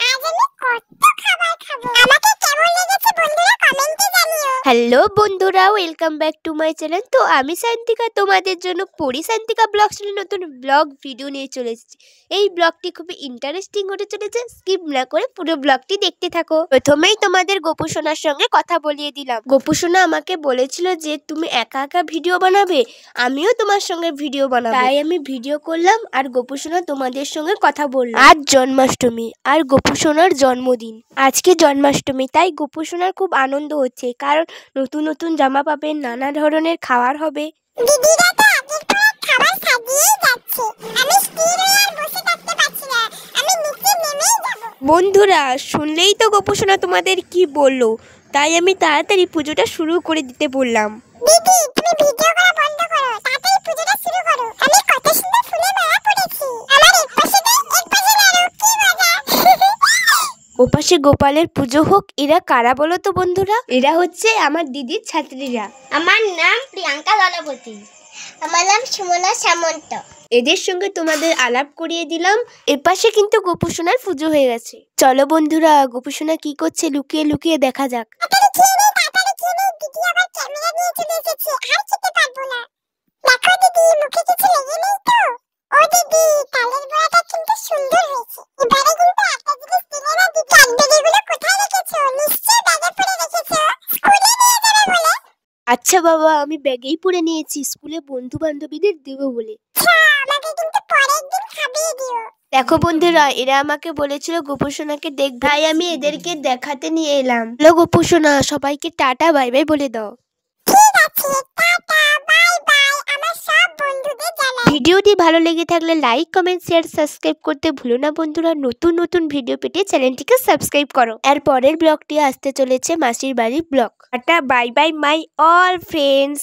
আজ আমি কত খাবার খাবো। আমাকে কেমন লেগেছে বন্ধুরা কমেন্টে জানিও। হ্যালো বন্ধুরা, welcome back to my channel. তো আমি শান্তিকা তোমাদের জন্য শান্তিকা ব্লগ চ্যানেলে নতুন ব্লগ ভিডিও নিয়ে চলে এসেছি। এই ব্লগটি খুবই ইন্টারেস্টিং হতে চলেছে, স্কিপ না করে পুরো ব্লগটি দেখতে থাকো। প্রথমেই তোমাদের গোপু সোনার সঙ্গে কথা বলিয়ে দিলাম। গোপু সোনা আমাকে বলেছিল যে তুমি একা একা ভিডিও বানাবে, আমিও তোমার সঙ্গে ভিডিও বানাবো। তাই আমি ভিডিও করলাম আর গোপু সোনা তোমাদের সঙ্গে কথা বললাম। আজ জন্মাষ্টমী আর গোপু সোনার জন্মদিন। আজকে জন্মাষ্টমী, তাই গোপু সোনার খুব আনন্দ হচ্ছে, কারণ নতুন নতুন জামা পাবে, নানা ধরনের খাবার হবে। দিদিরা তো আগের পর খাবার সাজিয়েই যাচ্ছে। আমি স্থির হয়ে আর বসে থাকতে পারছি না। আমি নিচে নেমেই যাব। বন্ধুরা শুনলেই তো গোপু সোনা তোমাদের কি বললো, তাই আমি তাড়াতাড়ি পুজোটা শুরু করে দিতে বললাম। দিদি তুমি ভিডিও করা বন্ধ করো, তাড়াতাড়ি পুজোটা শুরু করো। আমি কত সুন্দর ফুলে মালা পরেছি। আমার এক পাশে দেই, এক পাশে নাড়ো, কি মজা। ওপাশে গোপালের পুজো হোক। এরা কারা বলো তো বন্ধুরা? এরা হচ্ছে আমার দিদির ছাত্রীরা। আমার নাম প্রিয়াঙ্কা দলপতি। আমার নাম সুমনা সামন্ত। এদের সঙ্গে তোমাদের আলাপ করিয়ে দিলাম। এপাশে কিন্তু গোপু সোনার পুজো হয়ে গেছে। চলো বন্ধুরা, গোপু সোনা কি করছে লুকিয়ে লুকিয়ে দেখা যাক। তাড়াতাড়ি খেয়ে নে, তাড়াতাড়ি খেয়ে নে। দিদি আবার ক্যামেরা নিয়ে চলে এসেছে, আর খেতে পারবো না। দেখো দিদি, মুখে কিছু লেগে নেই তো? ও দিদি, তালের বড়াটা কিন্তু সুন্দর হয়েছে। এবারে কিন্তু একটা জিনিস দিলে না দিদি, ক্যাডবেরিগুলো কোথায় রেখেছো? নিশ্চয়ই ব্যাগে পরে রেখেছো, স্কুলে নিয়ে যাবে বলে। আচ্ছা বাবা, আমি ব্যাগেই পরে নিয়েছি, স্কুলে বন্ধু বান্ধবীদের দেবো বলে। আমাকে কিন্তু পরের দিন খাইয়ে দিও। দেখো বন্ধুরা, এরা আমাকে বলেছিল গোপু সোনাকে দেখ, তাই আমি এদেরকে দেখাতে নিয়ে এলাম। হ্যালো গোপু সোনা, সবাইকে টাটা বাই বাই বলে দাও। ঠিক আছে, টাটা বাই বাই, আমার সব বন্ধুদের জানাই। ভিডিওটি ভালো লেগে থাকলে লাইক কমেন্ট শেয়ার সাবস্ক্রাইব করতে ভুলো না বন্ধুরা। নতুন নতুন ভিডিও পেতে চ্যানেলটিকে সাবস্ক্রাইব করো। এর পরের ব্লগটি আসতে চলেছে মাসির বাড়ির blog. Tata bye bye my all friends.